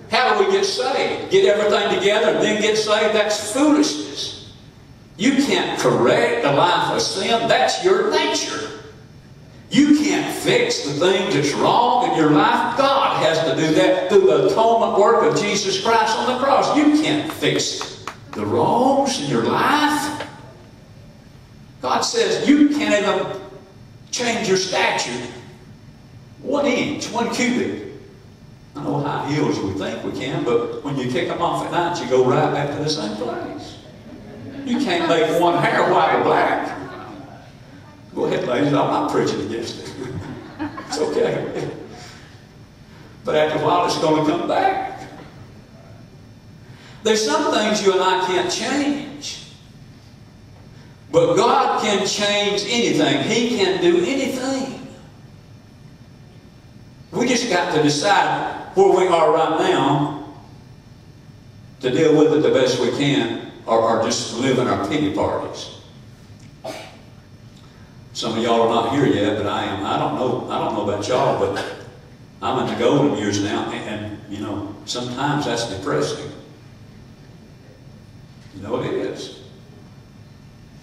How do we get saved? Get everything together and then get saved? That's foolishness. You can't correct a life of sin. That's your nature. You can't fix the thing that's wrong in your life. God has to do that through the atonement work of Jesus Christ on the cross. You can't fix the wrongs in your life. God says you can't even change your stature 1 inch, 1 cubit. I know high heels we think we can, but when you kick them off at night, you go right back to the same place. You can't make one hair white or black. Go ahead, ladies. I'm not preaching against it. It's okay. But after a while, it's going to come back. There's some things you and I can't change. But God can change anything. He can do anything. We just got to decide where we are right now to deal with it the best we can, or just live in our pity parties. Some of y'all are not here yet, but I am. I don't know about y'all, but I'm in the golden years now, and you know, sometimes that's depressing. You know it is.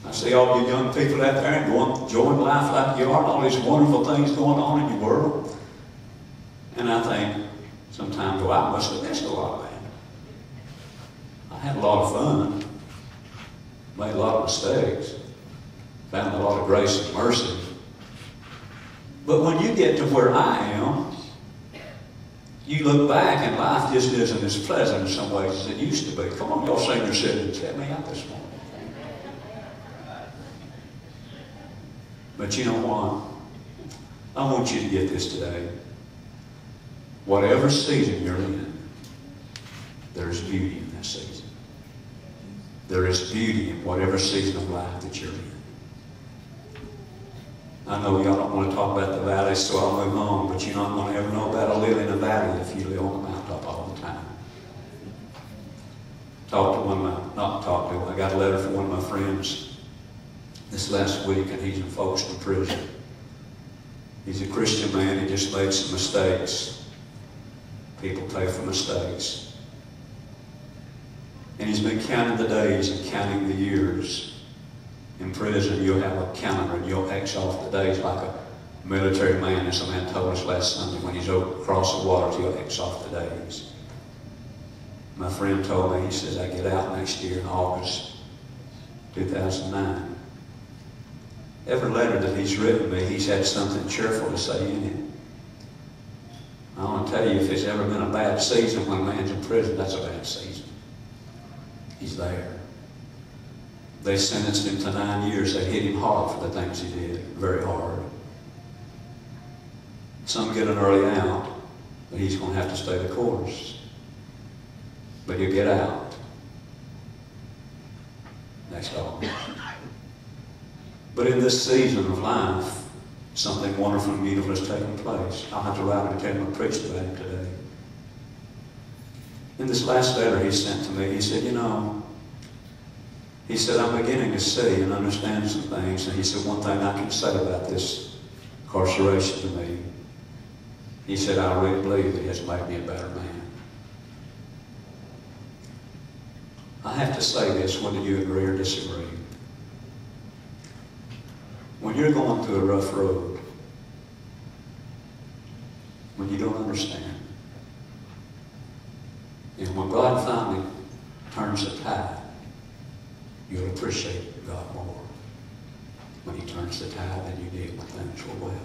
I see all you young people out there enjoying life like you are, and all these wonderful things going on in your world. And I think, sometimes, well, I must have missed a lot of that. I had a lot of fun, made a lot of mistakes, found a lot of grace and mercy. But when you get to where I am, you look back and life just isn't as pleasant in some ways as it used to be. Come on, y'all senior citizens, help me out this morning. But you know what? I want you to get this today. Whatever season you're in, there's beauty in that season. There is beauty in whatever season of life that you're in. I know y'all don't want to talk about the valley, so I'll move on, but you're not going to ever know about a live in a valley if you live on the mountaintop all the time. I got a letter from one of my friends this last week, and he's in Folkestone prison. He's a Christian man. He just made some mistakes. People pay for mistakes. And he's been counting the days and counting the years. In prison, you'll have a calendar and you'll X off the days like a military man, as a man told us last Sunday. When he's across the waters, he'll X off the days. My friend told me, he says, I get out next year in August 2009. Every letter that he's written me, he's had something cheerful to say in it. I want to tell you, if there's ever been a bad season when a man's in prison, that's a bad season. He's there. They sentenced him to 9 years. They hit him hard for the things he did, very hard. Some get an early out, but he's going to have to stay the course. But he'll get out. That's all. But in this season of life, something wonderful and beautiful has taken place. I'll have to write it and tell him I preached about it today. In this last letter he sent to me, he said, you know, he said, I'm beginning to see and understand some things. And he said, one thing I can say about this incarceration to me, he said, I really believe it has made me a better man. I have to say this, whether you agree or disagree. When you're going through a rough road, when you don't understand, and when God finally turns the tide, you'll appreciate God more when He turns the tide than you did when things were well.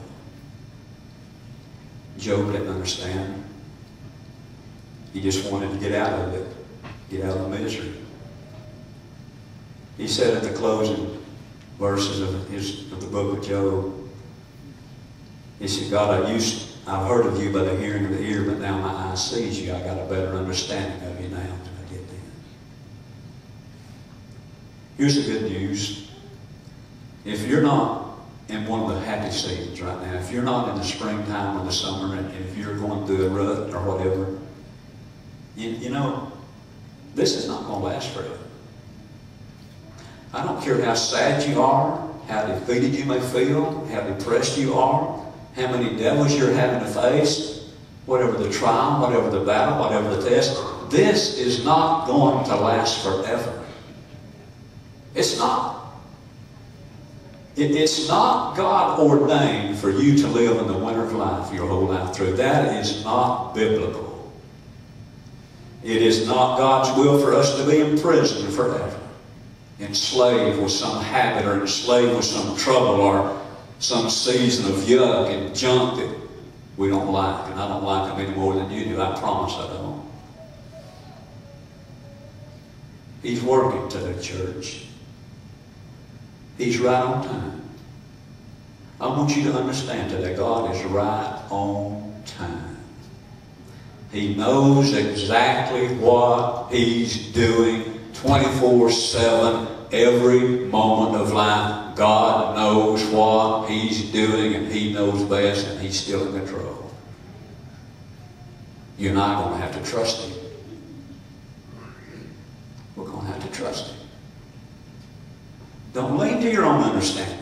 Job didn't understand. He just wanted to get out of it, get out of the misery. He said at the closing verses of the book of Job, he said, God, I've heard of you by the hearing of the ear, but now my eye sees you. I got a better understanding of you now than I did then. Here's the good news. If you're not in one of the happy seasons right now, if you're not in the springtime or the summer, and if you're going through a rut or whatever, you know, this is not going to last forever. I don't care how sad you are, how defeated you may feel, how depressed you are, how many devils you're having to face. whatever the trial, whatever the battle, whatever the test, this is not going to last forever. It's not. It's not God ordained for you to live in the winter of life your whole life through. That is not biblical. It is not God's will for us to be in prison forever, enslaved with some habit, or enslaved with some trouble, or some season of yuck and junk that we don't like. And I don't like them any more than you do. I promise I don't. He's working to the church. He's right on time. I want you to understand today, God is right on time. He knows exactly what He's doing 24/7, every moment of life. God knows what He's doing, and He knows best, and He's still in control. You and I are going to have to trust Him. We're going to have to trust Him. Don't lean to your own understanding.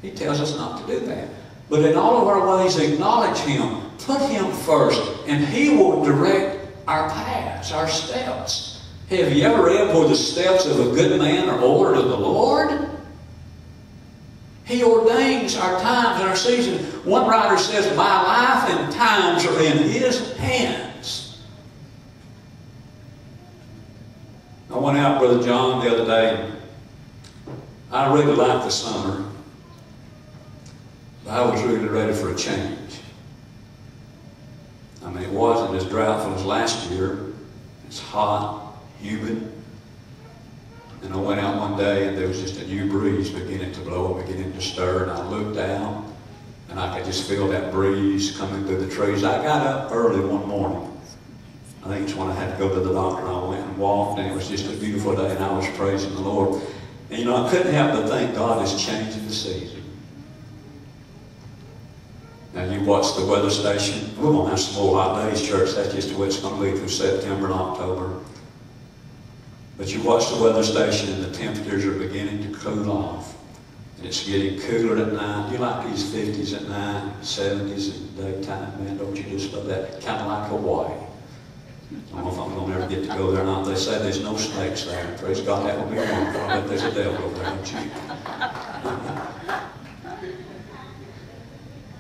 He tells us not to do that. But in all of our ways, acknowledge Him. Put Him first, and He will direct our paths, our steps. Have you ever read where the steps of a good man are ordered of the Lord? He ordains our times and our seasons. One writer says, my life and times are in His hands. I went out, Brother John, the other day. I really liked the summer. I was really ready for a change. I mean, it wasn't as droughful as last year. It's hot, humid. And I went out one day and there was just a new breeze beginning to blow and beginning to stir. And I looked out and I could just feel that breeze coming through the trees. I got up early one morning. I think it's when I had to go to the doctor. I went and walked, and it was just a beautiful day, and I was praising the Lord. And you know, I couldn't help but think God is changing the season. Now, you watch the weather station. We're going to have some more hot days, church. That's just the way it's going to be through September and October. But you watch the weather station, and the temperatures are beginning to cool off. And it's getting cooler at night. You like these 50s at night, 70s at daytime, man. Don't you just love that? Kind of like Hawaii. I don't know if I'm going to ever get to go there or not. They say there's no snakes there. Praise God, that would be wonderful. I bet there's a devil over there, don't you?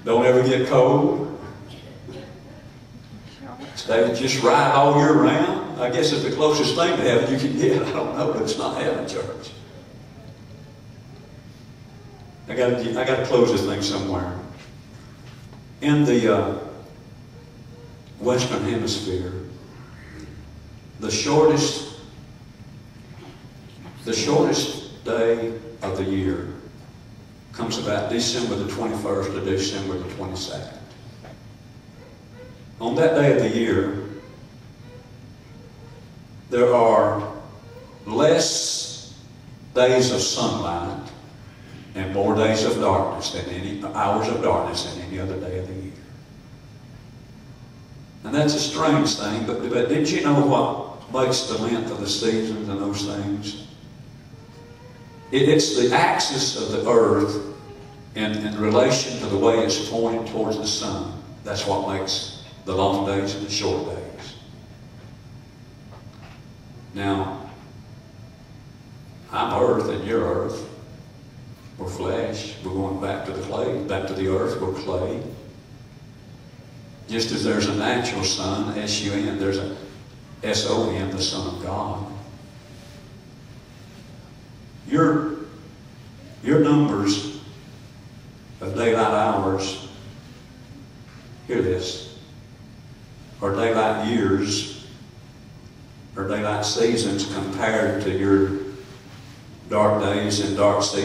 Don't ever get cold. Stay just right all year round. I guess it's the closest thing to heaven you can get. I don't know, but it's not heaven, church. I got to close this thing somewhere. In the Western Hemisphere, the shortest day of the year comes about December the 21st to December the 22nd. On that day of the year, there are less days of sunlight and more days of darkness than hours of darkness than any other day of the year. And that's a strange thing, but did you know what makes the length of the seasons and those things? It's the axis of the earth in relation to the way it's pointing towards the sun. That's what makes the long days and the short days. Now, I'm earth and you're earth. We're flesh. We're going back to the clay, back to the earth. We're clay. Just as there's a natural sun, S-U-N, there's a S-O-N, the Son of God. Your numbers of daylight hours, hear this, or daylight years, or daylight seasons compared to your dark days and dark seasons.